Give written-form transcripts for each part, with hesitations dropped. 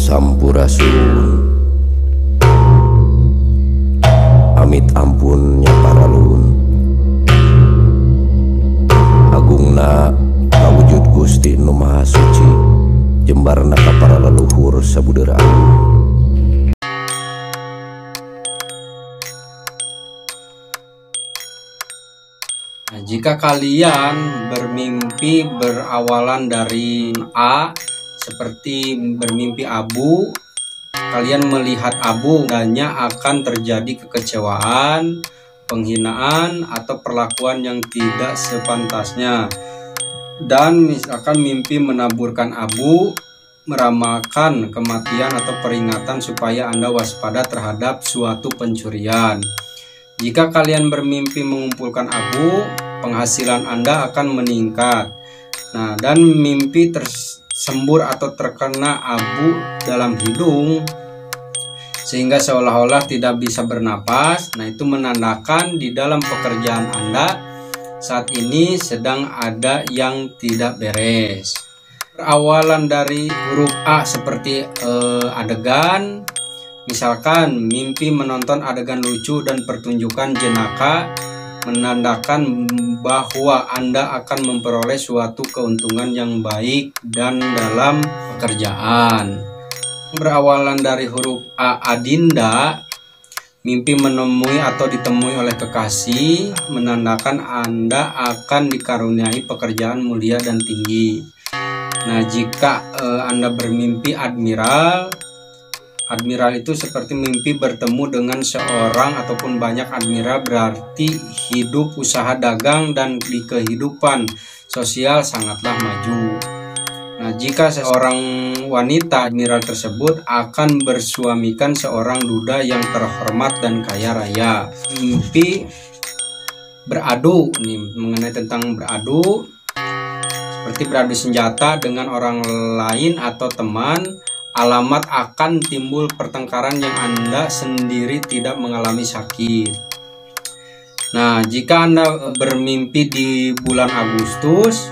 Sampurasun. Amit ampunnya para lun. Agungna kawujud Gusti Nu Maha Suci, jembarna ka para leluhur sabudeur agung. Nah, jika kalian bermimpi berawalan dari A, seperti bermimpi abu, kalian melihat abu, tandanya akan terjadi kekecewaan, penghinaan, atau perlakuan yang tidak sepantasnya. Dan misalkan mimpi menaburkan abu, meramalkan kematian atau peringatan supaya Anda waspada terhadap suatu pencurian. Jika kalian bermimpi mengumpulkan abu, penghasilan Anda akan meningkat. Nah, dan mimpi tersembur atau terkena abu dalam hidung sehingga seolah-olah tidak bisa bernapas. Nah, itu menandakan di dalam pekerjaan Anda saat ini sedang ada yang tidak beres. Berawalan dari huruf A seperti adegan. Misalkan mimpi menonton adegan lucu dan pertunjukan jenaka, menandakan bahwa Anda akan memperoleh suatu keuntungan yang baik dan dalam pekerjaan. Berawalan dari huruf A adinda, mimpi menemui atau ditemui oleh kekasih, menandakan Anda akan dikaruniai pekerjaan mulia dan tinggi. Nah, jika Anda bermimpi admiral itu seperti mimpi bertemu dengan seorang ataupun banyak admiral, berarti hidup, usaha dagang, dan di kehidupan sosial sangatlah maju. Nah, jika seorang wanita admiral tersebut akan bersuamikan seorang duda yang terhormat dan kaya raya. Mimpi beradu, nih mengenai tentang beradu, seperti beradu senjata dengan orang lain atau teman, alamat akan timbul pertengkaran yang Anda sendiri tidak mengalami sakit. Nah, jika Anda bermimpi di bulan Agustus,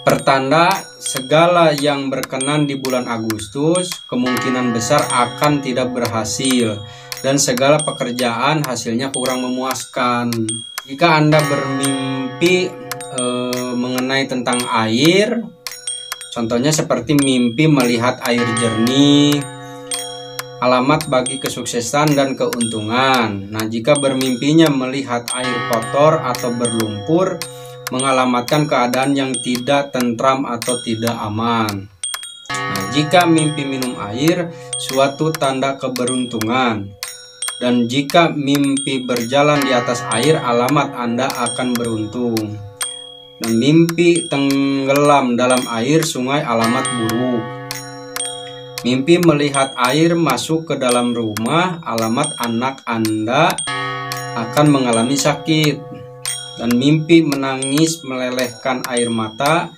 pertanda segala yang berkenan di bulan Agustus kemungkinan besar akan tidak berhasil dan segala pekerjaan hasilnya kurang memuaskan. Jika Anda bermimpi mengenai tentang air, contohnya seperti mimpi melihat air jernih, alamat bagi kesuksesan dan keuntungan. Nah, jika bermimpinya melihat air kotor atau berlumpur, mengalamatkan keadaan yang tidak tentram atau tidak aman. Nah, jika mimpi minum air, suatu tanda keberuntungan. Dan jika mimpi berjalan di atas air, alamat Anda akan beruntung. Dan mimpi tenggelam dalam air sungai, alamat buruk. Mimpi melihat air masuk ke dalam rumah, alamat anak Anda akan mengalami sakit. Dan mimpi menangis melelehkan air mata,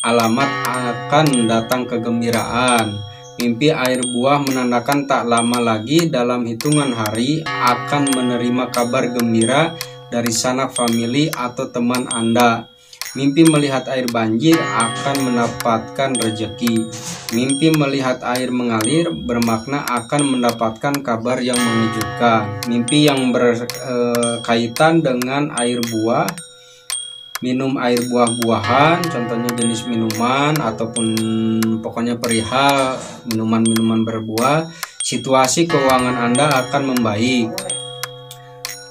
alamat akan datang kegembiraan. Mimpi air buah menandakan tak lama lagi dalam hitungan hari akan menerima kabar gembira dari sanak famili atau teman Anda. Mimpi melihat air banjir akan mendapatkan rezeki. Mimpi melihat air mengalir bermakna akan mendapatkan kabar yang mengejutkan. Mimpi yang berkaitan dengan air buah, minum air buah-buahan, contohnya jenis minuman ataupun pokoknya perihal minuman-minuman berbuah, situasi keuangan Anda akan membaik.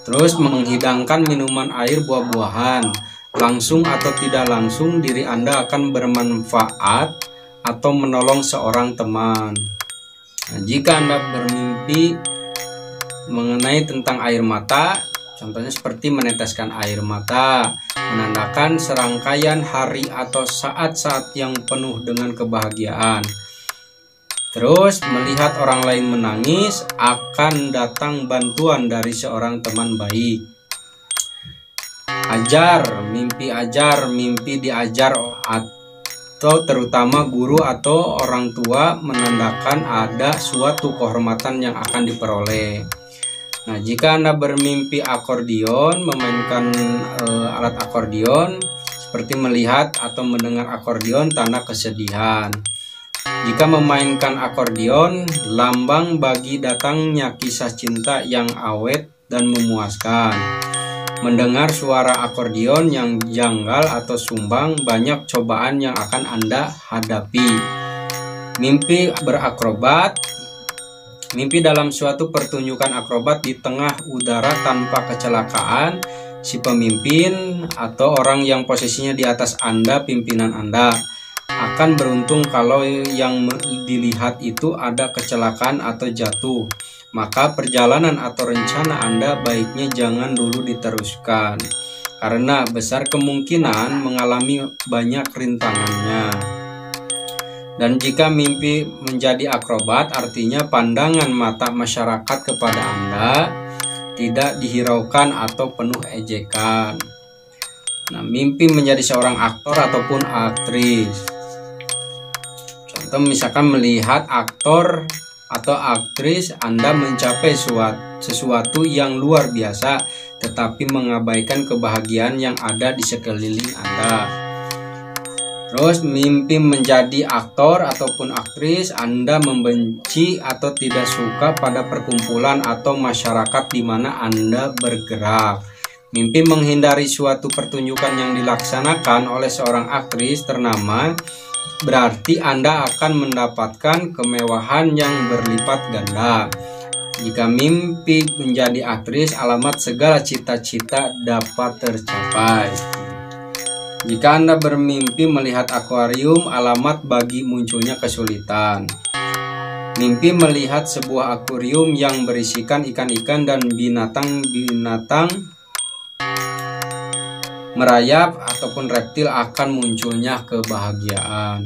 Terus menghidangkan minuman air buah-buahan, langsung atau tidak langsung diri Anda akan bermanfaat atau menolong seorang teman. Nah, jika Anda bermimpi mengenai tentang air mata, contohnya seperti meneteskan air mata, menandakan serangkaian hari atau saat-saat yang penuh dengan kebahagiaan. Terus melihat orang lain menangis, akan datang bantuan dari seorang teman baik. Ajar, mimpi diajar atau terutama guru atau orang tua, menandakan ada suatu kehormatan yang akan diperoleh. Nah, jika Anda bermimpi akordion, memainkan alat akordion, seperti melihat atau mendengar akordion, tanda kesedihan. Jika memainkan akordeon, lambang bagi datangnya kisah cinta yang awet dan memuaskan. Mendengar suara akordeon yang janggal atau sumbang, banyak cobaan yang akan Anda hadapi. Mimpi berakrobat. Mimpi dalam suatu pertunjukan akrobat di tengah udara tanpa kecelakaan. Si pemimpin atau orang yang posisinya di atas Anda, pimpinan Anda, akan beruntung kalau yang dilihat itu ada kecelakaan atau jatuh. Maka perjalanan atau rencana Anda baiknya jangan dulu diteruskan, karena besar kemungkinan mengalami banyak rintangannya. Dan jika mimpi menjadi akrobat, artinya pandangan mata masyarakat kepada Anda tidak dihiraukan atau penuh ejekan. Nah, mimpi menjadi seorang aktor ataupun aktris. Contoh misalkan melihat aktor atau aktris Anda mencapai sesuatu yang luar biasa, tetapi mengabaikan kebahagiaan yang ada di sekeliling Anda. Terus mimpi menjadi aktor ataupun aktris, Anda membenci atau tidak suka pada perkumpulan atau masyarakat di mana Anda bergerak. Mimpi menghindari suatu pertunjukan yang dilaksanakan oleh seorang aktris ternama, berarti Anda akan mendapatkan kemewahan yang berlipat ganda. Jika mimpi menjadi aktris, alamat segala cita-cita dapat tercapai. Jika Anda bermimpi melihat akuarium, alamat bagi munculnya kesulitan. Mimpi melihat sebuah akuarium yang berisikan ikan-ikan dan binatang-binatang merayap ataupun reptil, akan munculnya kebahagiaan.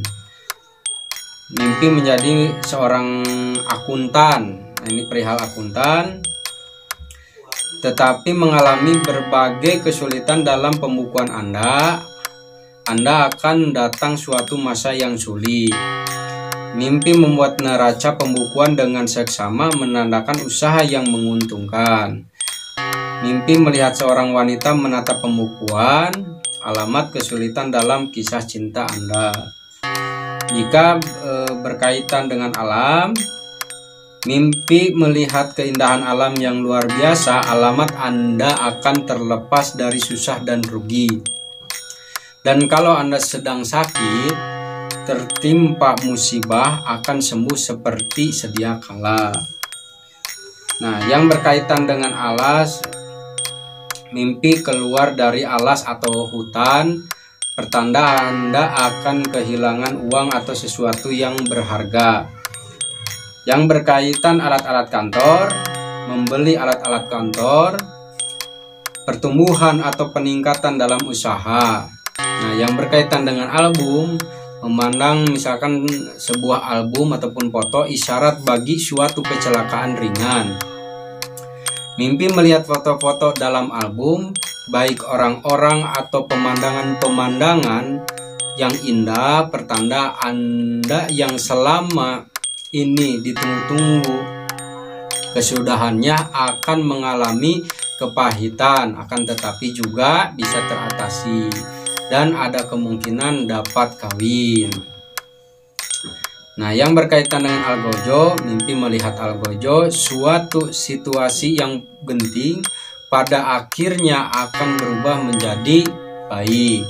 Mimpi menjadi seorang akuntan. Nah, ini perihal akuntan. Tetapi mengalami berbagai kesulitan dalam pembukuan Anda akan datang suatu masa yang sulit. Mimpi membuat neraca pembukuan dengan seksama menandakan usaha yang menguntungkan. Mimpi melihat seorang wanita menatap pembukuan, alamat kesulitan dalam kisah cinta Anda. Jika berkaitan dengan alam, mimpi melihat keindahan alam yang luar biasa, alamat Anda akan terlepas dari susah dan rugi. Dan kalau Anda sedang sakit, tertimpa musibah, akan sembuh seperti sedia kala. Nah, yang berkaitan dengan alas, mimpi keluar dari alas atau hutan, pertanda Anda akan kehilangan uang atau sesuatu yang berharga. Yang berkaitan alat-alat kantor, membeli alat-alat kantor, pertumbuhan atau peningkatan dalam usaha. Nah, yang berkaitan dengan album, memandang misalkan sebuah album ataupun foto, isyarat bagi suatu kecelakaan ringan. Mimpi melihat foto-foto dalam album, baik orang-orang atau pemandangan-pemandangan yang indah, pertanda Anda yang selama ini ditunggu-tunggu kesudahannya akan mengalami kepahitan, akan tetapi juga bisa teratasi dan ada kemungkinan dapat kawin. Nah, yang berkaitan dengan algojo, mimpi melihat algojo, suatu situasi yang genting pada akhirnya akan berubah menjadi baik.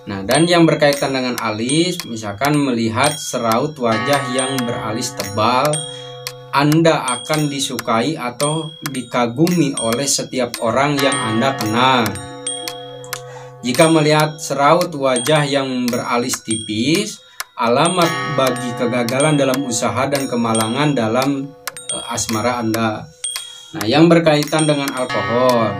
Nah, dan yang berkaitan dengan alis, misalkan melihat seraut wajah yang beralis tebal, Anda akan disukai atau dikagumi oleh setiap orang yang Anda kenal. Jika melihat seraut wajah yang beralis tipis, alamat bagi kegagalan dalam usaha dan kemalangan dalam asmara Anda. Nah, yang berkaitan dengan alkohol,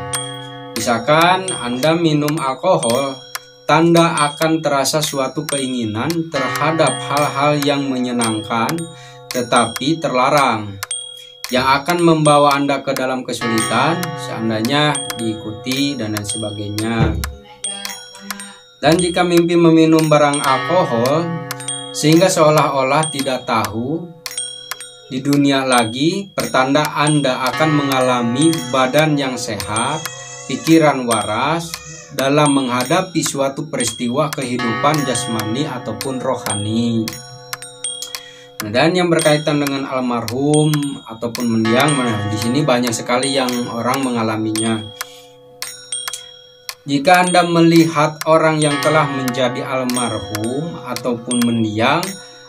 misalkan Anda minum alkohol, tanda akan terasa suatu keinginan terhadap hal-hal yang menyenangkan tetapi terlarang, yang akan membawa Anda ke dalam kesulitan seandainya diikuti dan lain sebagainya. Dan jika mimpi meminum barang alkohol sehingga seolah-olah tidak tahu di dunia lagi, pertanda Anda akan mengalami badan yang sehat, pikiran waras dalam menghadapi suatu peristiwa kehidupan jasmani ataupun rohani. Nah, dan yang berkaitan dengan almarhum ataupun mendiang, nah di sini banyak sekali yang orang mengalaminya. Jika Anda melihat orang yang telah menjadi almarhum ataupun mendiang,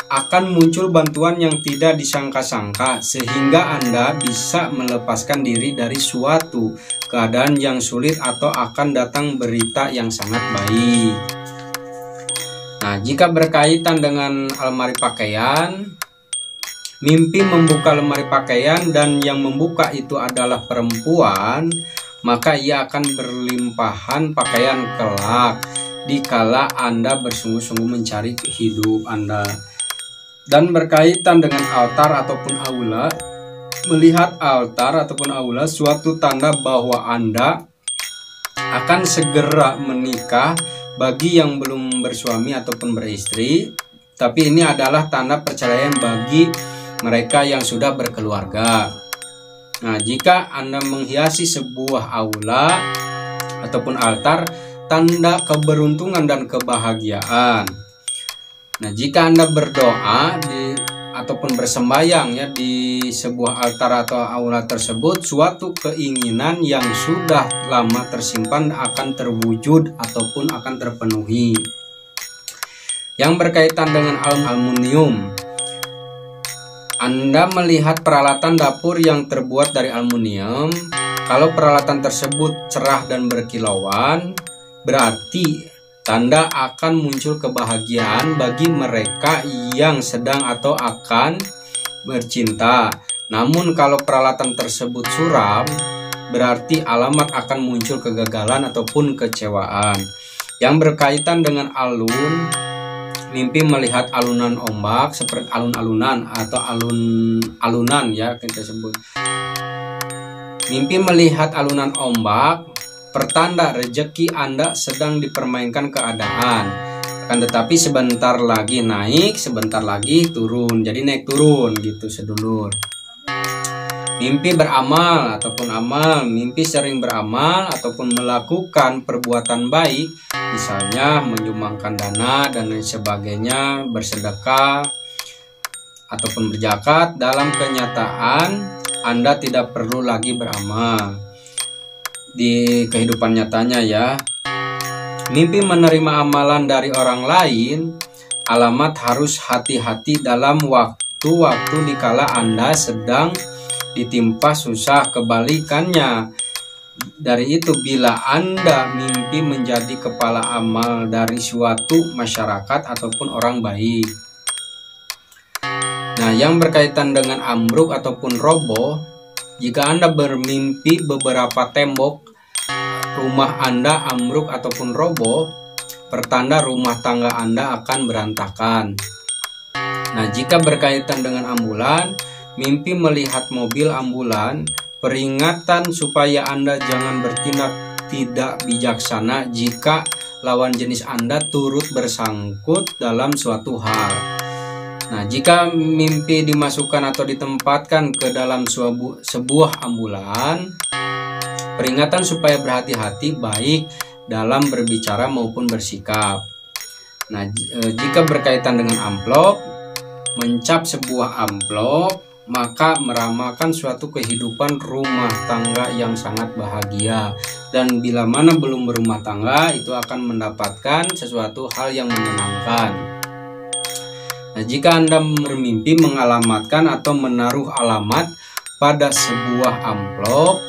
akan muncul bantuan yang tidak disangka-sangka sehingga Anda bisa melepaskan diri dari suatu keadaan yang sulit atau akan datang berita yang sangat baik. Nah, jika berkaitan dengan almari pakaian, mimpi membuka lemari pakaian dan yang membuka itu adalah perempuan, maka ia akan berlimpahan pakaian kelak dikala Anda bersungguh-sungguh mencari hidup Anda. Dan berkaitan dengan altar ataupun aula, melihat altar ataupun aula suatu tanda bahwa Anda akan segera menikah bagi yang belum bersuami ataupun beristri, tapi ini adalah tanda perceraian bagi mereka yang sudah berkeluarga. Nah, jika Anda menghiasi sebuah aula ataupun altar, tanda keberuntungan dan kebahagiaan. Nah, jika Anda berdoa ataupun bersembayang ya di sebuah altar atau aula tersebut, suatu keinginan yang sudah lama tersimpan akan terwujud ataupun akan terpenuhi. Yang berkaitan dengan aluminium, Anda melihat peralatan dapur yang terbuat dari aluminium. Kalau peralatan tersebut cerah dan berkilauan, berarti tanda akan muncul kebahagiaan bagi mereka yang sedang atau akan bercinta. Namun kalau peralatan tersebut suram, berarti alamat akan muncul kegagalan ataupun kecewaan. Yang berkaitan dengan alun, mimpi melihat alunan ombak seperti alun-alunan atau alun-alunan ya kita sebut. Mimpi melihat alunan ombak pertanda rejeki Anda sedang dipermainkan keadaan. Akan tetapi sebentar lagi naik, sebentar lagi turun. Jadi naik turun gitu sedulur. Mimpi beramal ataupun amal, mimpi sering beramal ataupun melakukan perbuatan baik, misalnya menyumbangkan dana dan lain sebagainya, bersedekah ataupun berzakat. Dalam kenyataan Anda tidak perlu lagi beramal di kehidupan nyatanya ya. Mimpi menerima amalan dari orang lain, alamat harus hati-hati dalam waktu-waktu dikala Anda sedang ditimpa susah. Kebalikannya dari itu, bila Anda mimpi menjadi kepala amal dari suatu masyarakat ataupun orang baik. Nah, yang berkaitan dengan ambruk ataupun roboh, jika Anda bermimpi beberapa tembok rumah Anda ambruk ataupun roboh, pertanda rumah tangga Anda akan berantakan. Nah, jika berkaitan dengan ambulan, mimpi melihat mobil ambulan, peringatan supaya Anda jangan bertindak tidak bijaksana jika lawan jenis Anda turut bersangkut dalam suatu hal. Nah, jika mimpi dimasukkan atau ditempatkan ke dalam sebuah ambulan, peringatan supaya berhati-hati baik dalam berbicara maupun bersikap. Nah, jika berkaitan dengan amplop, mencap sebuah amplop, maka meramalkan suatu kehidupan rumah tangga yang sangat bahagia. Dan bila mana belum berumah tangga, itu akan mendapatkan sesuatu hal yang menyenangkan. Nah, jika Anda bermimpi mengalamatkan atau menaruh alamat pada sebuah amplop,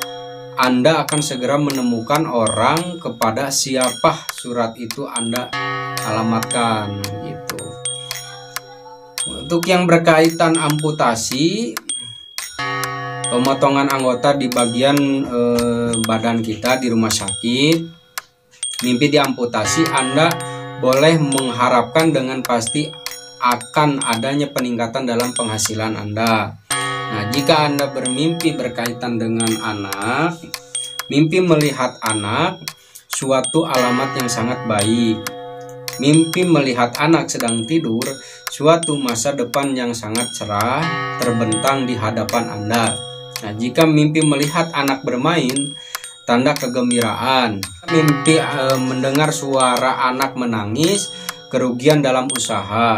Anda akan segera menemukan orang kepada siapa surat itu Anda alamatkan gitu. Untuk yang berkaitan amputasi, pemotongan anggota di bagian badan kita di rumah sakit, mimpi diamputasi, Anda boleh mengharapkan dengan pasti akan adanya peningkatan dalam penghasilan Anda. Nah, jika Anda bermimpi berkaitan dengan anak, mimpi melihat anak, suatu alamat yang sangat baik. Mimpi melihat anak sedang tidur, suatu masa depan yang sangat cerah terbentang di hadapan Anda. Nah, jika mimpi melihat anak bermain, tanda kegembiraan. Mimpi mendengar suara anak menangis, kerugian dalam usaha.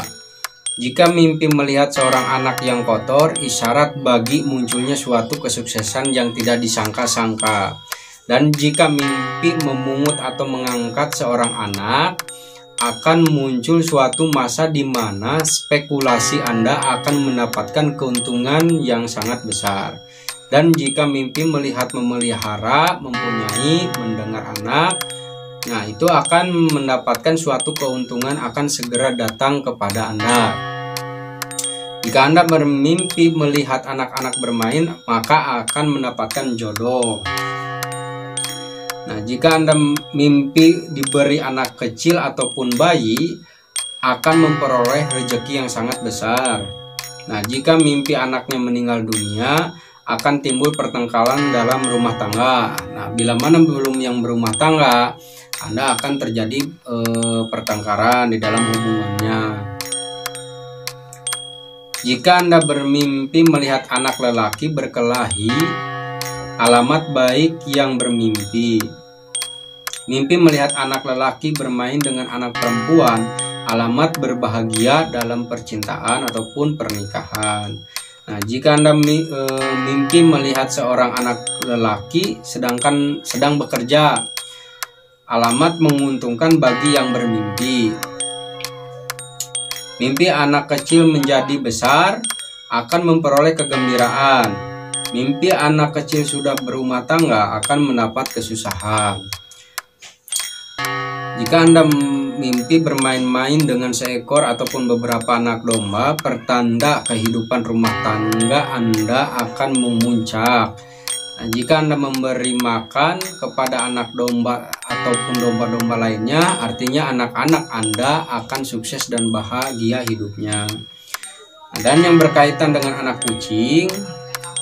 Jika mimpi melihat seorang anak yang kotor, isyarat bagi munculnya suatu kesuksesan yang tidak disangka-sangka. Dan jika mimpi memungut atau mengangkat seorang anak, akan muncul suatu masa di mana spekulasi Anda akan mendapatkan keuntungan yang sangat besar. Dan jika mimpi melihat memelihara, mempunyai, mendengar anak, nah itu akan mendapatkan suatu keuntungan akan segera datang kepada Anda. Jika Anda bermimpi melihat anak-anak bermain, maka akan mendapatkan jodoh. Nah, jika Anda mimpi diberi anak kecil ataupun bayi, akan memperoleh rezeki yang sangat besar. Nah, jika mimpi anaknya meninggal dunia, akan timbul pertengkaran dalam rumah tangga. Nah, bila mana belum yang berumah tangga, Anda akan terjadi pertengkaran di dalam hubungannya. Jika Anda bermimpi melihat anak lelaki berkelahi, alamat baik yang bermimpi. Mimpi melihat anak lelaki bermain dengan anak perempuan, alamat berbahagia dalam percintaan ataupun pernikahan. Nah, jika Anda mimpi melihat seorang anak lelaki sedang bekerja, alamat menguntungkan bagi yang bermimpi. Mimpi anak kecil menjadi besar akan memperoleh kegembiraan. Mimpi anak kecil sudah berumah tangga akan mendapat kesusahan. Jika Anda mimpi bermain-main dengan seekor ataupun beberapa anak domba, pertanda kehidupan rumah tangga Anda akan memuncak. Nah, jika Anda memberi makan kepada anak domba ataupun domba-domba lainnya, artinya anak-anak Anda akan sukses dan bahagia hidupnya. Nah, dan yang berkaitan dengan anak kucing,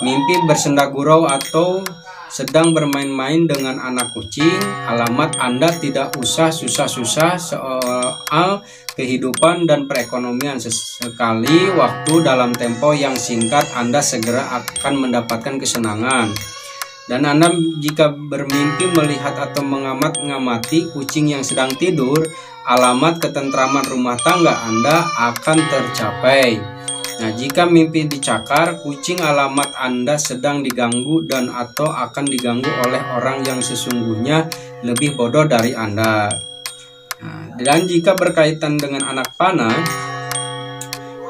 mimpi bersenda gurau atau sedang bermain-main dengan anak kucing, alamat Anda tidak usah susah-susah soal kehidupan dan perekonomian. Sekali waktu dalam tempo yang singkat Anda segera akan mendapatkan kesenangan. Dan Anda jika bermimpi melihat atau mengamati kucing yang sedang tidur, alamat ketentraman rumah tangga Anda akan tercapai. Nah, jika mimpi dicakar kucing, alamat Anda sedang diganggu dan atau akan diganggu oleh orang yang sesungguhnya lebih bodoh dari Anda. Nah, dan jika berkaitan dengan anak panah,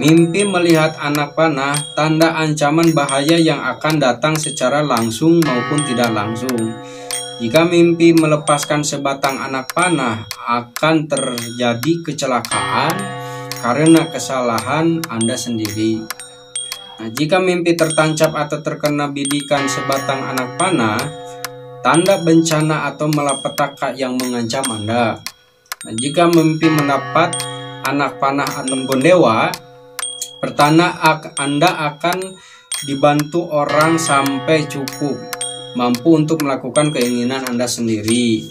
mimpi melihat anak panah, tanda ancaman bahaya yang akan datang secara langsung maupun tidak langsung. Jika mimpi melepaskan sebatang anak panah, akan terjadi kecelakaan karena kesalahan Anda sendiri. Nah, jika mimpi tertancap atau terkena bidikan sebatang anak panah, tanda bencana atau malapetaka yang mengancam Anda. Nah, jika mimpi mendapat anak panah Ambon Dewa, pertanda Anda akan dibantu orang sampai cukup, mampu untuk melakukan keinginan Anda sendiri.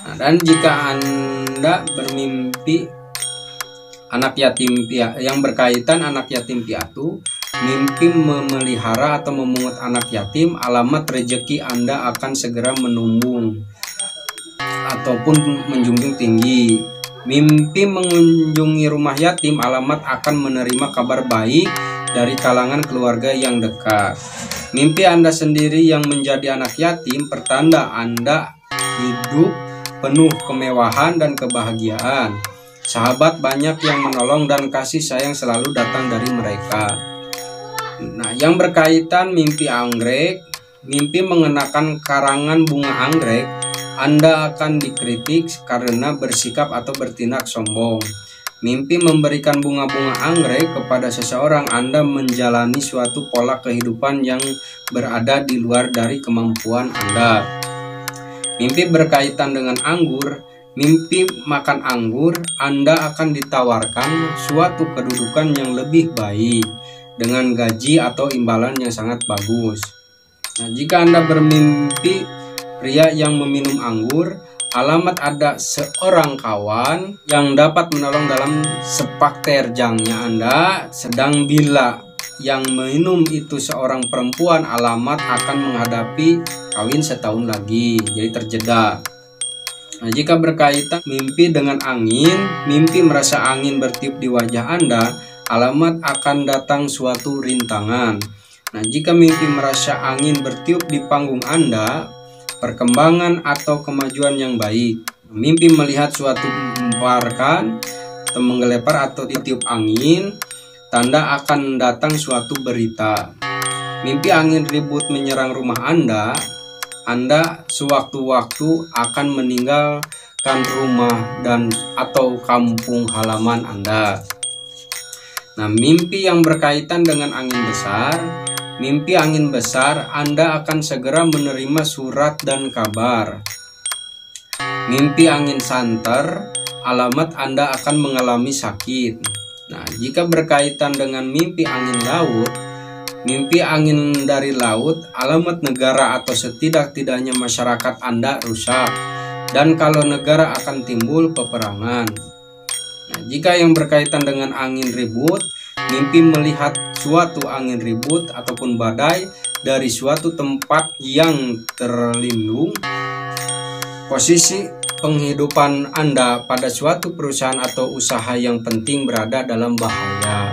Nah, dan jika Anda bermimpi anak yatim piatu, yang berkaitan anak yatim piatu, mimpi memelihara atau memungut anak yatim, alamat rezeki Anda akan segera menumbung ataupun menjunjung tinggi. Mimpi mengunjungi rumah yatim, alamat akan menerima kabar baik dari kalangan keluarga yang dekat. Mimpi Anda sendiri yang menjadi anak yatim, pertanda Anda hidup penuh kemewahan dan kebahagiaan. Sahabat banyak yang menolong dan kasih sayang selalu datang dari mereka. Nah, yang berkaitan mimpi anggrek, mimpi mengenakan karangan bunga anggrek, Anda akan dikritik karena bersikap atau bertindak sombong. Mimpi memberikan bunga-bunga anggrek kepada seseorang, Anda menjalani suatu pola kehidupan yang berada di luar dari kemampuan Anda. Mimpi berkaitan dengan anggur, mimpi makan anggur, Anda akan ditawarkan suatu kedudukan yang lebih baik dengan gaji atau imbalan yang sangat bagus. Nah, jika Anda bermimpi pria yang meminum anggur, alamat ada seorang kawan yang dapat menolong dalam sepak terjangnya Anda. Sedang bila yang minum itu seorang perempuan, alamat akan menghadapi kawin setahun lagi, jadi terjeda. Nah, jika berkaitan mimpi dengan angin, mimpi merasa angin bertiup di wajah Anda, alamat akan datang suatu rintangan. Nah, jika mimpi merasa angin bertiup di panggung Anda, perkembangan atau kemajuan yang baik. Mimpi melihat suatu memparkan atau menggelepar atau ditiup angin, tanda akan datang suatu berita. Mimpi angin ribut menyerang rumah Anda sewaktu-waktu akan meninggalkan rumah dan atau kampung halaman Anda. Nah, mimpi yang berkaitan dengan angin besar, mimpi angin besar, Anda akan segera menerima surat dan kabar. Mimpi angin santer, alamat Anda akan mengalami sakit. Nah, jika berkaitan dengan mimpi angin laut, mimpi angin dari laut, alamat negara atau setidak-tidaknya masyarakat Anda rusak, dan kalau negara akan timbul peperangan. Nah, jika yang berkaitan dengan angin ribut, mimpi melihat suatu angin ribut ataupun badai dari suatu tempat yang terlindung. Posisi penghidupan Anda pada suatu perusahaan atau usaha yang penting berada dalam bahaya.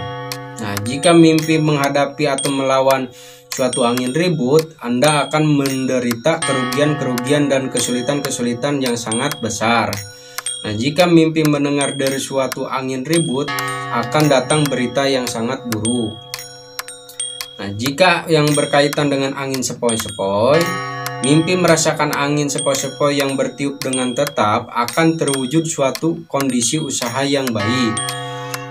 Nah, jika mimpi menghadapi atau melawan suatu angin ribut, Anda akan menderita kerugian-kerugian dan kesulitan-kesulitan yang sangat besar. Nah, jika mimpi mendengar dari suatu angin ribut, akan datang berita yang sangat buruk. Nah, jika yang berkaitan dengan angin sepoi-sepoi, mimpi merasakan angin sepoi-sepoi yang bertiup dengan tetap, akan terwujud suatu kondisi usaha yang baik.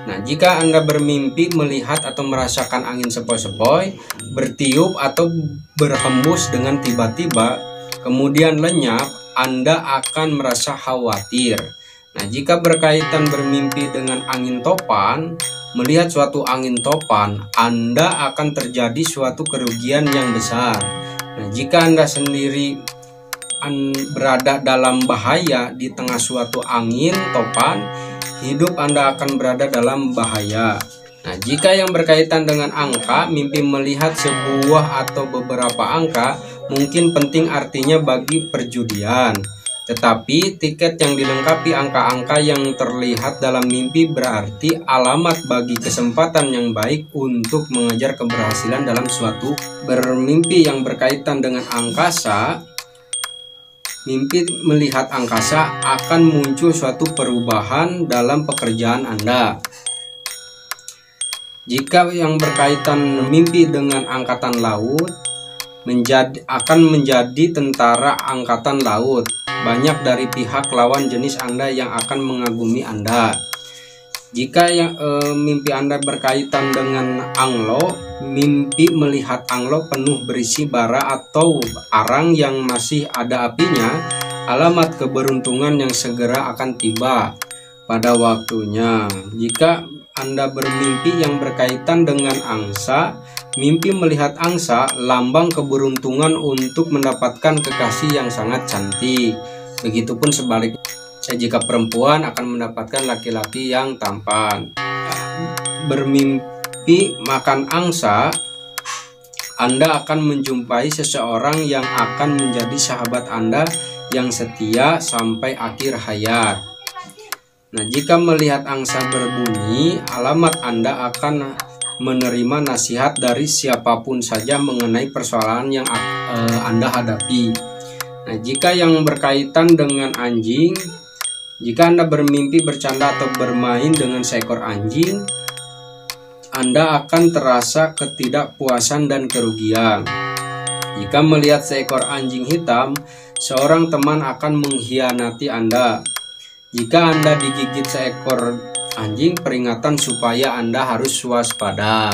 Nah, jika Anda bermimpi melihat atau merasakan angin sepoi-sepoi bertiup atau berhembus dengan tiba-tiba, kemudian lenyap, Anda akan merasa khawatir. Nah, jika berkaitan bermimpi dengan angin topan, melihat suatu angin topan, Anda akan terjadi suatu kerugian yang besar. Nah, jika Anda sendiri berada dalam bahaya di tengah suatu angin topan, hidup Anda akan berada dalam bahaya. Nah, jika yang berkaitan dengan angka, mimpi melihat sebuah atau beberapa angka mungkin penting artinya bagi perjudian. Tetapi tiket yang dilengkapi angka-angka yang terlihat dalam mimpi berarti alamat bagi kesempatan yang baik untuk mengejar keberhasilan dalam suatu bermimpi yang berkaitan dengan angkasa. Mimpi melihat angkasa akan muncul suatu perubahan dalam pekerjaan Anda. Jika yang berkaitan mimpi dengan angkatan laut, akan menjadi tentara angkatan laut. Banyak dari pihak lawan jenis Anda yang akan mengagumi Anda. Jika mimpi Anda berkaitan dengan anglo, mimpi melihat anglo penuh berisi bara atau arang yang masih ada apinya, alamat keberuntungan yang segera akan tiba pada waktunya. Jika Anda bermimpi yang berkaitan dengan angsa, mimpi melihat angsa, lambang keberuntungan untuk mendapatkan kekasih yang sangat cantik. Begitupun sebaliknya, jika perempuan akan mendapatkan laki-laki yang tampan. Bermimpi makan angsa, Anda akan menjumpai seseorang yang akan menjadi sahabat Anda yang setia sampai akhir hayat. Nah, jika melihat angsa berbunyi, alamat Anda akan menerima nasihat dari siapapun saja mengenai persoalan yang Anda hadapi. Nah, jika yang berkaitan dengan anjing, jika Anda bermimpi bercanda atau bermain dengan seekor anjing, Anda akan terasa ketidakpuasan dan kerugian. Jika melihat seekor anjing hitam, seorang teman akan mengkhianati Anda. Jika Anda digigit seekor anjing, peringatan supaya Anda harus waspada.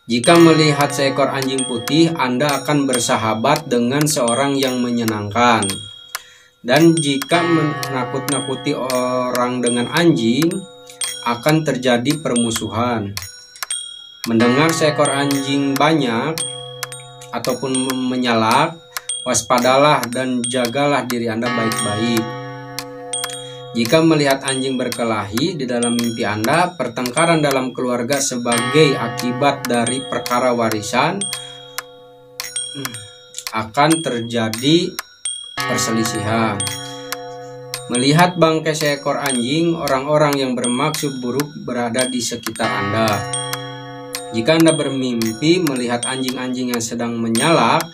Jika melihat seekor anjing putih, Anda akan bersahabat dengan seorang yang menyenangkan. Dan jika menakut-nakuti orang dengan anjing, akan terjadi permusuhan. Mendengar seekor anjing banyak ataupun menyalak, waspadalah dan jagalah diri Anda baik-baik. Jika melihat anjing berkelahi di dalam mimpi Anda, pertengkaran dalam keluarga sebagai akibat dari perkara warisan akan terjadi perselisihan. Melihat bangkai seekor anjing, orang-orang yang bermaksud buruk berada di sekitar Anda. Jika Anda bermimpi melihat anjing-anjing yang sedang menyalak,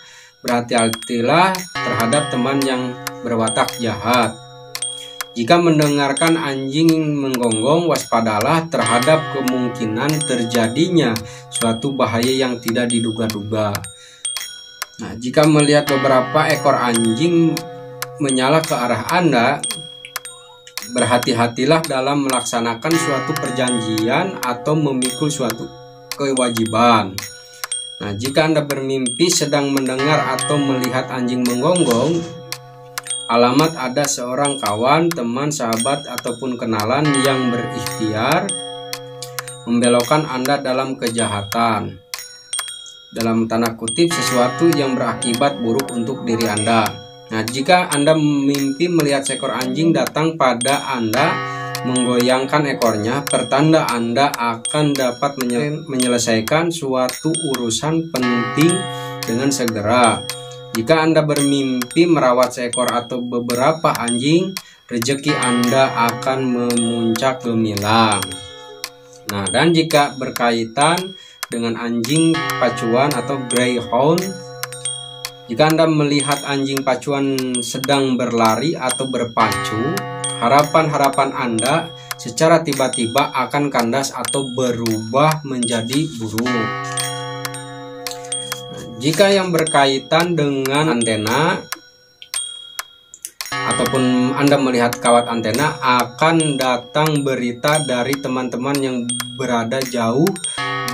berhati-hatilah terhadap teman yang berwatak jahat. Jika mendengarkan anjing menggonggong, waspadalah terhadap kemungkinan terjadinya suatu bahaya yang tidak diduga-duga. Nah, jika melihat beberapa ekor anjing menyala ke arah Anda, berhati-hatilah dalam melaksanakan suatu perjanjian atau memikul suatu kewajiban. Nah, jika Anda bermimpi sedang mendengar atau melihat anjing menggonggong, alamat ada seorang kawan, teman, sahabat, ataupun kenalan yang berikhtiar membelokkan Anda dalam kejahatan. Dalam tanda kutip, sesuatu yang berakibat buruk untuk diri Anda. Nah, jika Anda mimpi melihat seekor anjing datang pada Anda menggoyangkan ekornya, pertanda Anda akan dapat menyelesaikan suatu urusan penting dengan segera. Jika Anda bermimpi merawat seekor atau beberapa anjing, rezeki Anda akan memuncak gemilang. Nah, dan jika berkaitan dengan anjing pacuan atau greyhound, jika Anda melihat anjing pacuan sedang berlari atau berpacu, harapan-harapan Anda secara tiba-tiba akan kandas atau berubah menjadi buruk. Jika yang berkaitan dengan antena ataupun Anda melihat kawat antena, akan datang berita dari teman-teman yang berada jauh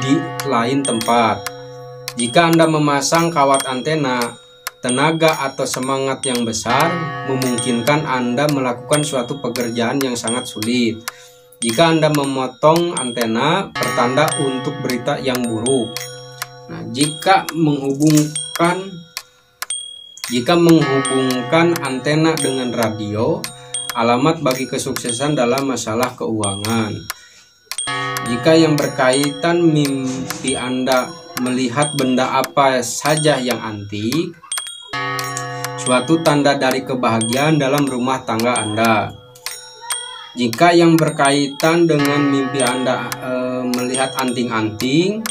di lain tempat. Jika Anda memasang kawat antena, tenaga atau semangat yang besar memungkinkan Anda melakukan suatu pekerjaan yang sangat sulit. Jika Anda memotong antena, pertanda untuk berita yang buruk. Nah, jika menghubungkan antena dengan radio, alamat bagi kesuksesan dalam masalah keuangan. Jika yang berkaitan mimpi Anda melihat benda apa saja yang antik, suatu tanda dari kebahagiaan dalam rumah tangga Anda. Jika yang berkaitan dengan mimpi Anda melihat anting-anting,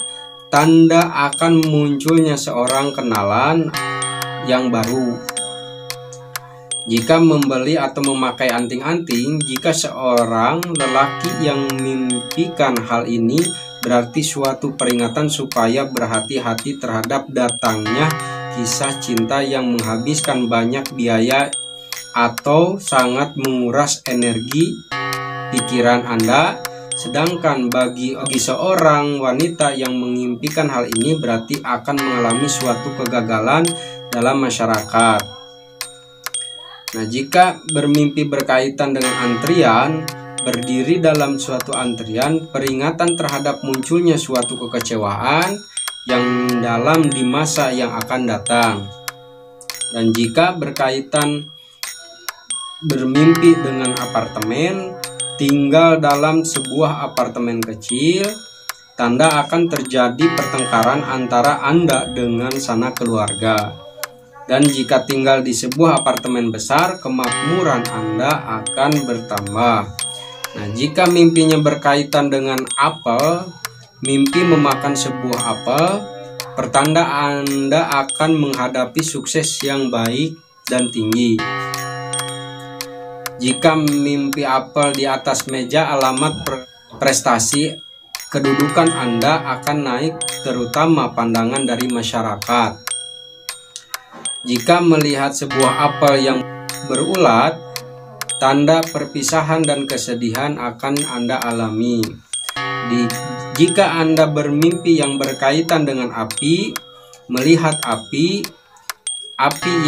tanda akan munculnya seorang kenalan yang baru. Jika membeli atau memakai anting-anting, jika seorang lelaki yang mimpikan hal ini, berarti suatu peringatan supaya berhati-hati terhadap datangnya kisah cinta yang menghabiskan banyak biaya atau sangat menguras energi pikiran Anda. Sedangkan bagi seorang wanita yang mengimpikan hal ini, berarti akan mengalami suatu kegagalan dalam masyarakat. Nah, jika bermimpi berkaitan dengan antrian, berdiri dalam suatu antrian, peringatan terhadap munculnya suatu kekecewaan yang dalam di masa yang akan datang. Dan jika berkaitan bermimpi dengan apartemen, tinggal dalam sebuah apartemen kecil, tanda akan terjadi pertengkaran antara Anda dengan sanak keluarga. Dan jika tinggal di sebuah apartemen besar, kemakmuran Anda akan bertambah. Nah, jika mimpinya berkaitan dengan apel, mimpi memakan sebuah apel, pertanda Anda akan menghadapi sukses yang baik dan tinggi. Jika mimpi apel di atas meja, alamat prestasi kedudukan Anda akan naik, terutama pandangan dari masyarakat. Jika melihat sebuah apel yang berulat, tanda perpisahan dan kesedihan akan Anda alami. Jika Anda bermimpi yang berkaitan dengan api, melihat api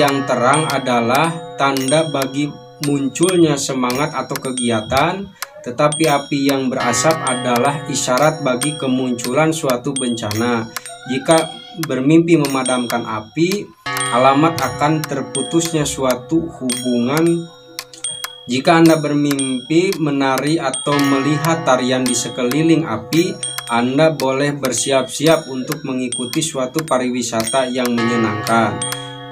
yang terang adalah tanda bagi munculnya semangat atau kegiatan, tetapi api yang berasap adalah isyarat bagi kemunculan suatu bencana. Jika bermimpi memadamkan api, alamat akan terputusnya suatu hubungan. Jika Anda bermimpi menari atau melihat tarian di sekeliling api, Anda boleh bersiap-siap untuk mengikuti suatu pariwisata yang menyenangkan.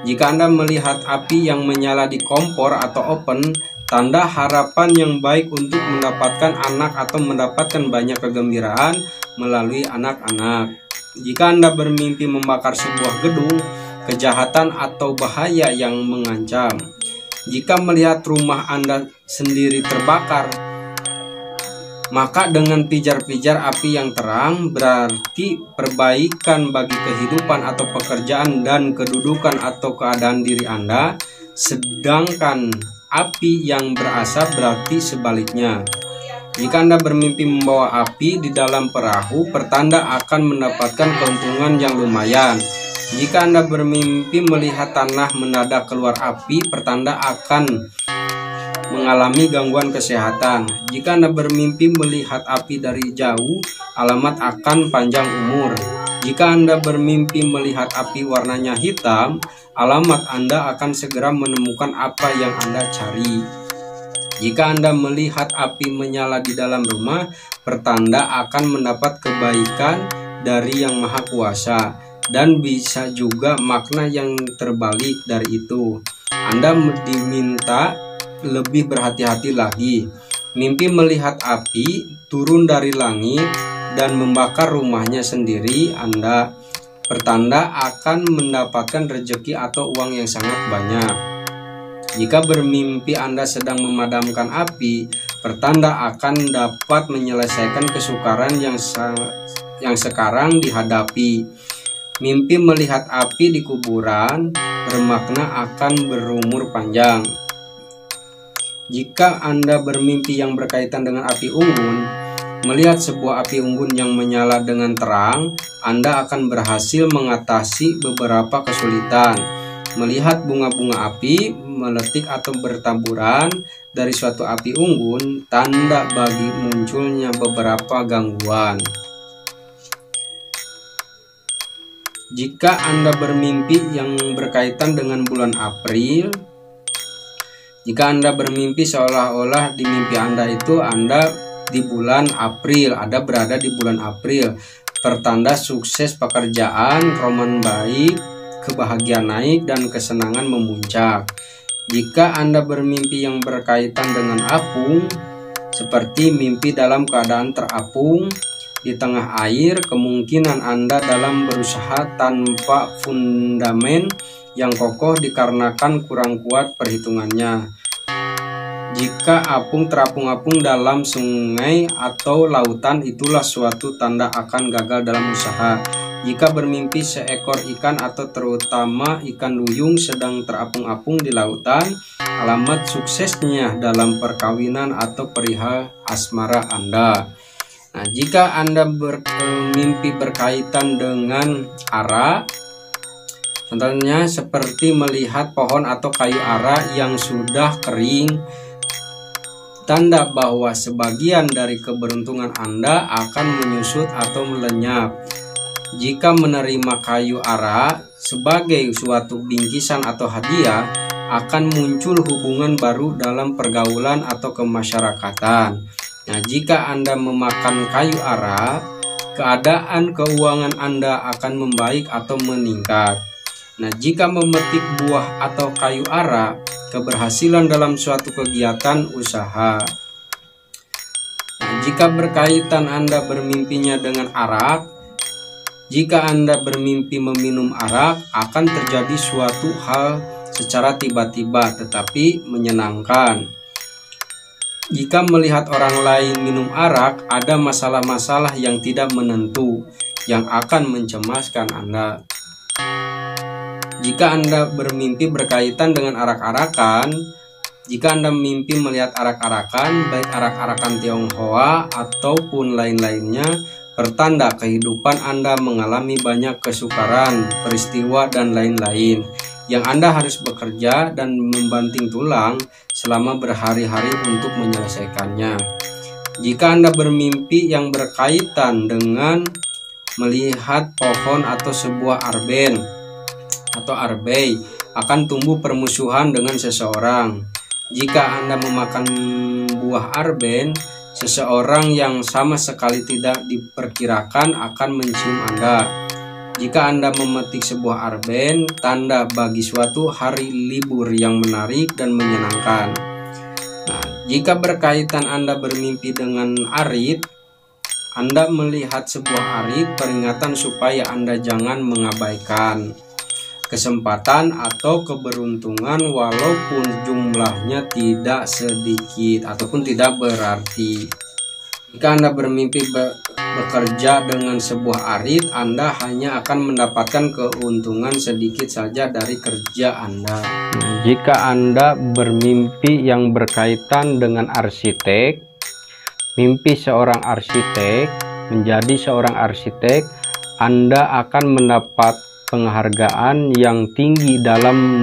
Jika Anda melihat api yang menyala di kompor atau oven, tanda harapan yang baik untuk mendapatkan anak atau mendapatkan banyak kegembiraan melalui anak-anak. Jika Anda bermimpi membakar sebuah gedung, kejahatan atau bahaya yang mengancam. Jika melihat rumah Anda sendiri terbakar, maka dengan pijar-pijar api yang terang berarti perbaikan bagi kehidupan atau pekerjaan dan kedudukan atau keadaan diri Anda, sedangkan api yang berasap berarti sebaliknya. Jika Anda bermimpi membawa api di dalam perahu, pertanda akan mendapatkan keuntungan yang lumayan. Jika Anda bermimpi melihat tanah mendadak keluar api, pertanda akan mengalami gangguan kesehatan. Jika Anda bermimpi melihat api dari jauh, alamat akan panjang umur. Jika Anda bermimpi melihat api warnanya hitam, alamat Anda akan segera menemukan apa yang Anda cari. Jika Anda melihat api menyala di dalam rumah, pertanda akan mendapat kebaikan dari Yang Maha Kuasa, dan bisa juga makna yang terbalik dari itu. Anda diminta lebih berhati-hati lagi. Mimpi melihat api turun dari langit dan membakar rumahnya sendiri, Anda pertanda akan mendapatkan rezeki atau uang yang sangat banyak. Jika bermimpi Anda sedang memadamkan api, pertanda akan dapat menyelesaikan kesukaran yang sekarang dihadapi. Mimpi melihat api di kuburan bermakna akan berumur panjang. Jika Anda bermimpi yang berkaitan dengan api unggun, melihat sebuah api unggun yang menyala dengan terang, Anda akan berhasil mengatasi beberapa kesulitan. Melihat bunga-bunga api meletik atau bertaburan dari suatu api unggun, tanda bagi munculnya beberapa gangguan. Jika Anda bermimpi yang berkaitan dengan bulan April, jika Anda bermimpi seolah-olah di mimpi Anda itu Anda di bulan April, Anda berada di bulan April, pertanda sukses pekerjaan, roman baik, kebahagiaan naik, dan kesenangan memuncak. Jika Anda bermimpi yang berkaitan dengan apung, seperti mimpi dalam keadaan terapung di tengah air, kemungkinan Anda dalam berusaha tanpa fundamen yang kokoh dikarenakan kurang kuat perhitungannya. Jika apung terapung-apung dalam sungai atau lautan, itulah suatu tanda akan gagal dalam usaha. Jika bermimpi seekor ikan atau terutama ikan duyung sedang terapung-apung di lautan, alamat suksesnya dalam perkawinan atau perihal asmara Anda. Nah, jika Anda bermimpi berkaitan dengan ara, contohnya seperti melihat pohon atau kayu ara yang sudah kering, tanda bahwa sebagian dari keberuntungan Anda akan menyusut atau melenyap. Jika menerima kayu ara sebagai suatu bingkisan atau hadiah, akan muncul hubungan baru dalam pergaulan atau kemasyarakatan. Nah, jika Anda memakan kayu ara, keadaan keuangan Anda akan membaik atau meningkat. Nah, jika memetik buah atau kayu ara, keberhasilan dalam suatu kegiatan usaha. Nah, jika berkaitan Anda bermimpinya dengan arak, jika Anda bermimpi meminum arak, akan terjadi suatu hal secara tiba-tiba tetapi menyenangkan. Jika melihat orang lain minum arak, ada masalah-masalah yang tidak menentu yang akan mencemaskan Anda. Jika Anda bermimpi berkaitan dengan arak-arakan, jika Anda mimpi melihat arak-arakan, baik arak-arakan Tionghoa ataupun lain-lainnya, pertanda kehidupan Anda mengalami banyak kesukaran, peristiwa, dan lain-lain yang Anda harus bekerja dan membanting tulang selama berhari-hari untuk menyelesaikannya. Jika Anda bermimpi yang berkaitan dengan melihat pohon atau sebuah arben atau arbei, akan tumbuh permusuhan dengan seseorang. Jika Anda memakan buah arben, seseorang yang sama sekali tidak diperkirakan akan mencium Anda. Jika Anda memetik sebuah arben, tanda bagi suatu hari libur yang menarik dan menyenangkan. Nah, jika berkaitan Anda bermimpi dengan arit, Anda melihat sebuah arit, peringatan supaya Anda jangan mengabaikan kesempatan atau keberuntungan walaupun jumlahnya tidak sedikit ataupun tidak berarti. Jika Anda bermimpi bekerja dengan sebuah arit, Anda hanya akan mendapatkan keuntungan sedikit saja dari kerja Anda. Jika Anda bermimpi yang berkaitan dengan arsitek, mimpi seorang arsitek, menjadi seorang arsitek, Anda akan mendapat penghargaan yang tinggi dalam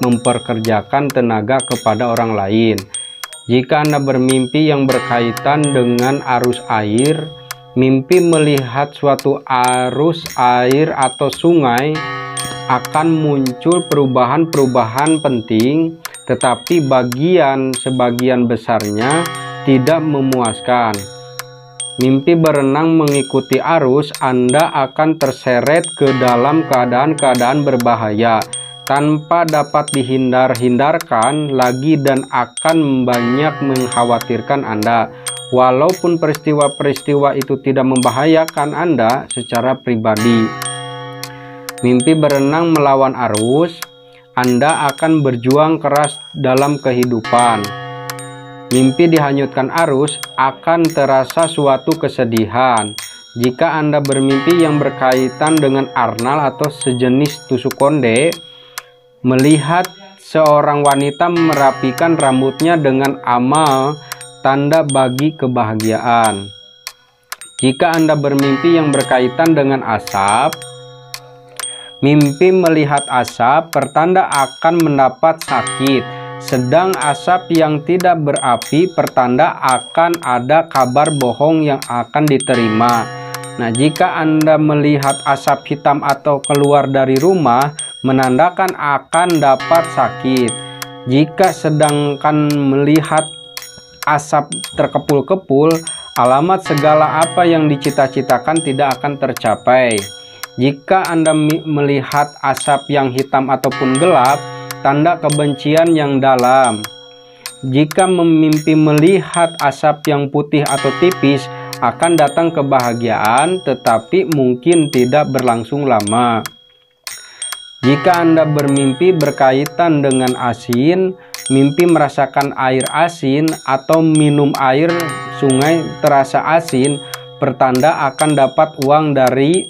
memperkerjakan tenaga kepada orang lain. Jika Anda bermimpi yang berkaitan dengan arus air, mimpi melihat suatu arus air atau sungai, akan muncul perubahan-perubahan penting, tetapi sebagian besarnya tidak memuaskan. Mimpi berenang mengikuti arus, Anda akan terseret ke dalam keadaan-keadaan berbahaya tanpa dapat hindarkan lagi dan akan banyak mengkhawatirkan Anda. Walaupun peristiwa-peristiwa itu tidak membahayakan Anda secara pribadi. Mimpi berenang melawan arus, Anda akan berjuang keras dalam kehidupan. Mimpi dihanyutkan arus akan terasa suatu kesedihan. Jika Anda bermimpi yang berkaitan dengan arnal atau sejenis tusuk konde, melihat seorang wanita merapikan rambutnya dengan amal, tanda bagi kebahagiaan. Jika Anda bermimpi yang berkaitan dengan asap, mimpi melihat asap pertanda akan mendapat sakit. Sedang asap yang tidak berapi pertanda akan ada kabar bohong yang akan diterima. Nah, jika Anda melihat asap hitam atau keluar dari rumah, menandakan akan dapat sakit. Jika sedangkan melihat asap terkepul-kepul, alamat segala apa yang dicita-citakan tidak akan tercapai. Jika Anda melihat asap yang hitam ataupun gelap, tanda kebencian yang dalam. Jika memimpi melihat asap yang putih atau tipis, akan datang kebahagiaan, tetapi mungkin tidak berlangsung lama. Jika Anda bermimpi berkaitan dengan asin, mimpi merasakan air asin atau minum air sungai terasa asin, pertanda akan dapat uang dari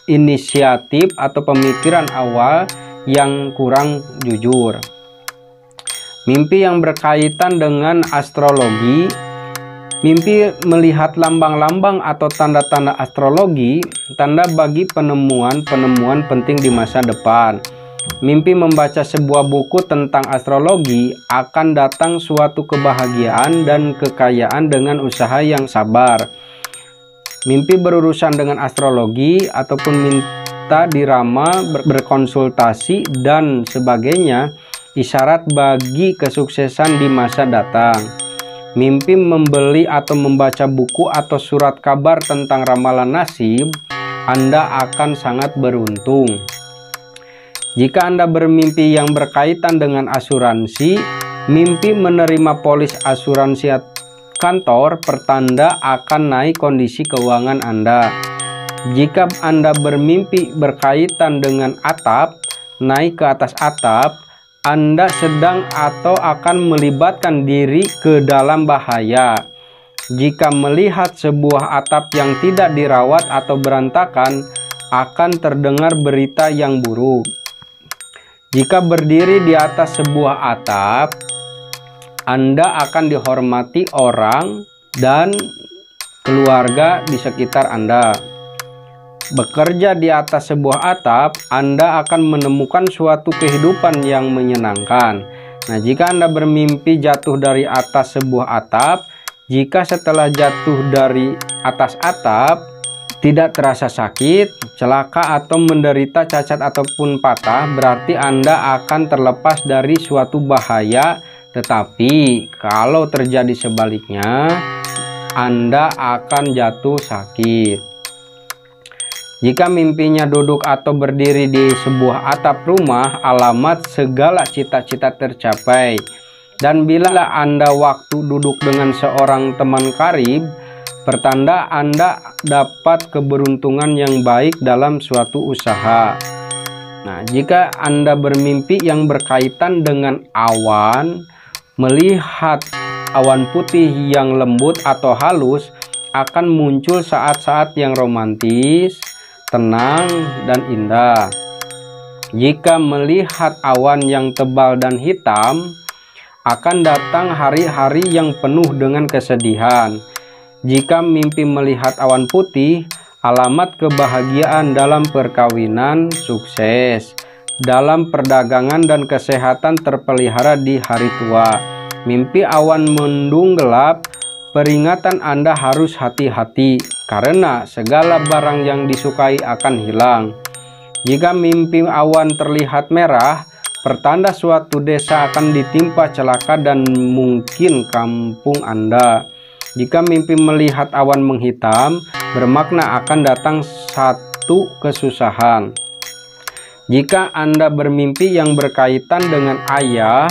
inisiatif atau pemikiran awal yang kurang jujur. Mimpi yang berkaitan dengan astrologi, mimpi melihat lambang-lambang atau tanda-tanda astrologi, tanda bagi penemuan-penemuan penting di masa depan. Mimpi membaca sebuah buku tentang astrologi, akan datang suatu kebahagiaan dan kekayaan dengan usaha yang sabar. Mimpi berurusan dengan astrologi ataupun minta dirama, berkonsultasi dan sebagainya, isyarat bagi kesuksesan di masa datang. Mimpi membeli atau membaca buku atau surat kabar tentang ramalan nasib, Anda akan sangat beruntung. Jika Anda bermimpi yang berkaitan dengan asuransi, mimpi menerima polis asuransi kantor pertanda akan naik kondisi keuangan Anda. Jika Anda bermimpi berkaitan dengan atap, naik ke atas atap, Anda sedang atau akan melibatkan diri ke dalam bahaya. Jika melihat sebuah atap yang tidak dirawat atau berantakan, akan terdengar berita yang buruk. Jika berdiri di atas sebuah atap, Anda akan dihormati orang dan keluarga di sekitar Anda. Bekerja di atas sebuah atap, Anda akan menemukan suatu kehidupan yang menyenangkan. Nah, jika Anda bermimpi jatuh dari atas sebuah atap, jika setelah jatuh dari atas atap tidak terasa sakit, celaka atau menderita cacat ataupun patah, berarti Anda akan terlepas dari suatu bahaya. Tetapi kalau terjadi sebaliknya, Anda akan jatuh sakit. Jika mimpinya duduk atau berdiri di sebuah atap rumah, alamat segala cita-cita tercapai. Dan bila Anda waktu duduk dengan seorang teman karib, pertanda Anda dapat keberuntungan yang baik dalam suatu usaha. Nah, jika Anda bermimpi yang berkaitan dengan awan, melihat awan putih yang lembut atau halus, akan muncul saat-saat yang romantis, tenang, dan indah. Jika melihat awan yang tebal dan hitam, akan datang hari-hari yang penuh dengan kesedihan. Jika mimpi melihat awan putih, alamat kebahagiaan dalam perkawinan, sukses dalam perdagangan, dan kesehatan terpelihara di hari tua. Mimpi awan mendung gelap, peringatan Anda harus hati-hati karena segala barang yang disukai akan hilang. Jika mimpi awan terlihat merah, pertanda suatu desa akan ditimpa celaka dan mungkin kampung Anda. Jika mimpi melihat awan menghitam, bermakna akan datang satu kesusahan. Jika Anda bermimpi yang berkaitan dengan ayah,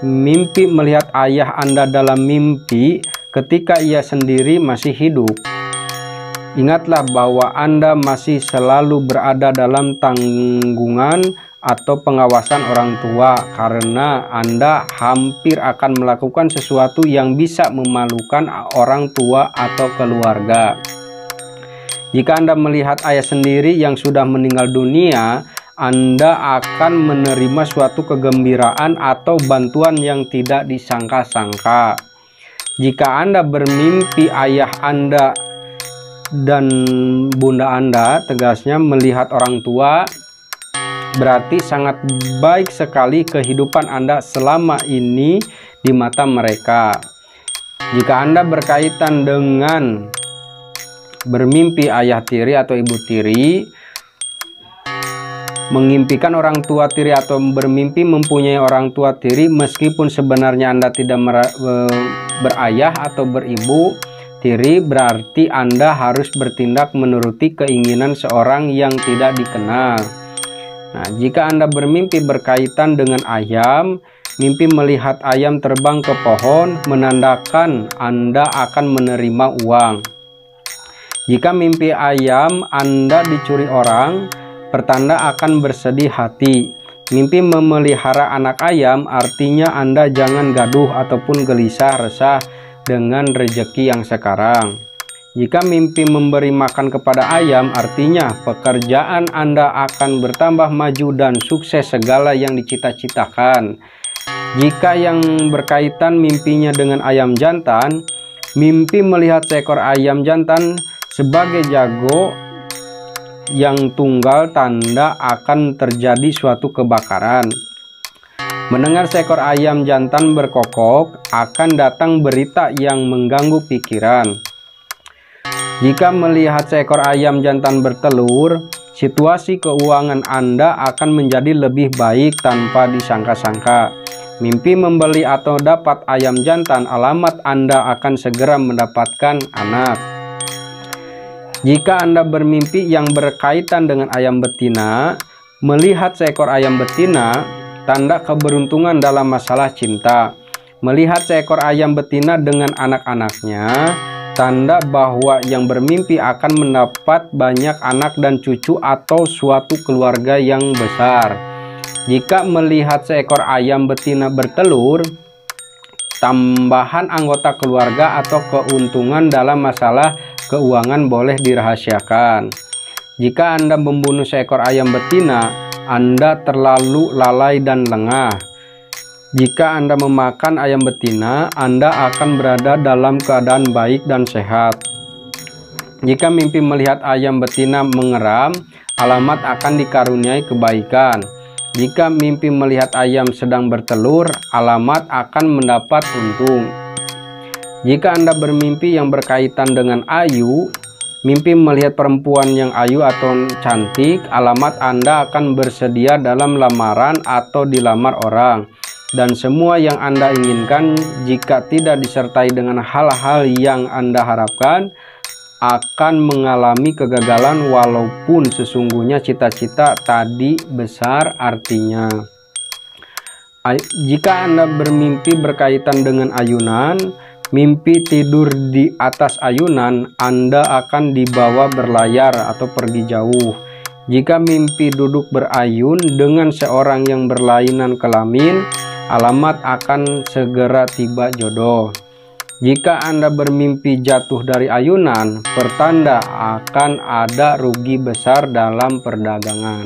mimpi melihat ayah Anda dalam mimpi ketika ia sendiri masih hidup, ingatlah bahwa Anda masih selalu berada dalam tanggungan atau pengawasan orang tua karena Anda hampir akan melakukan sesuatu yang bisa memalukan orang tua atau keluarga. Jika Anda melihat ayah sendiri yang sudah meninggal dunia, Anda akan menerima suatu kegembiraan atau bantuan yang tidak disangka-sangka. Jika Anda bermimpi ayah Anda dan bunda Anda, tegasnya melihat orang tua, berarti sangat baik sekali kehidupan Anda selama ini di mata mereka. Jika Anda berkaitan dengan bermimpi ayah tiri atau ibu tiri, mengimpikan orang tua tiri atau bermimpi mempunyai orang tua tiri meskipun sebenarnya Anda tidak berayah atau beribu tiri, berarti Anda harus bertindak menuruti keinginan seorang yang tidak dikenal. Nah, jika Anda bermimpi berkaitan dengan ayam, mimpi melihat ayam terbang ke pohon menandakan Anda akan menerima uang. Jika mimpi ayam Anda dicuri orang, pertanda akan bersedih hati. Mimpi memelihara anak ayam artinya Anda jangan gaduh ataupun gelisah resah dengan rejeki yang sekarang. Jika mimpi memberi makan kepada ayam artinya pekerjaan Anda akan bertambah maju dan sukses segala yang dicita-citakan. Jika yang berkaitan mimpinya dengan ayam jantan, mimpi melihat seekor ayam jantan sebagai jago yang tunggal tanda akan terjadi suatu kebakaran. Mendengar seekor ayam jantan berkokok akan datang berita yang mengganggu pikiran. Jika melihat seekor ayam jantan bertelur, situasi keuangan Anda akan menjadi lebih baik tanpa disangka-sangka. Mimpi membeli atau dapat ayam jantan, alamat Anda akan segera mendapatkan anak. Jika Anda bermimpi yang berkaitan dengan ayam betina, melihat seekor ayam betina, tanda keberuntungan dalam masalah cinta. Melihat seekor ayam betina dengan anak-anaknya, tanda bahwa yang bermimpi akan mendapat banyak anak dan cucu atau suatu keluarga yang besar. Jika melihat seekor ayam betina bertelur, tambahan anggota keluarga atau keuntungan dalam masalah keuangan boleh dirahasiakan. Jika Anda membunuh seekor ayam betina, Anda terlalu lalai dan lengah. Jika Anda memakan ayam betina, Anda akan berada dalam keadaan baik dan sehat. Jika mimpi melihat ayam betina mengeram, alamat akan dikaruniai kebaikan. Jika mimpi melihat ayam sedang bertelur, alamat akan mendapat untung. Jika Anda bermimpi yang berkaitan dengan ayu, mimpi melihat perempuan yang ayu atau cantik, alamat Anda akan bersedia dalam lamaran atau dilamar orang. Dan semua yang Anda inginkan jika tidak disertai dengan hal-hal yang Anda harapkan, akan mengalami kegagalan walaupun sesungguhnya cita-cita tadi besar. Artinya, jika Anda bermimpi berkaitan dengan ayunan, mimpi tidur di atas ayunan, Anda akan dibawa berlayar atau pergi jauh. Jika mimpi duduk berayun dengan seorang yang berlainan kelamin, alamat akan segera tiba jodoh. Jika Anda bermimpi jatuh dari ayunan, pertanda akan ada rugi besar dalam perdagangan.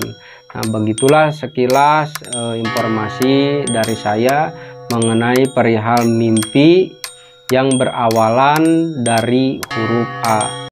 Nah, begitulah sekilas informasi dari saya mengenai perihal mimpi yang berawalan dari huruf A.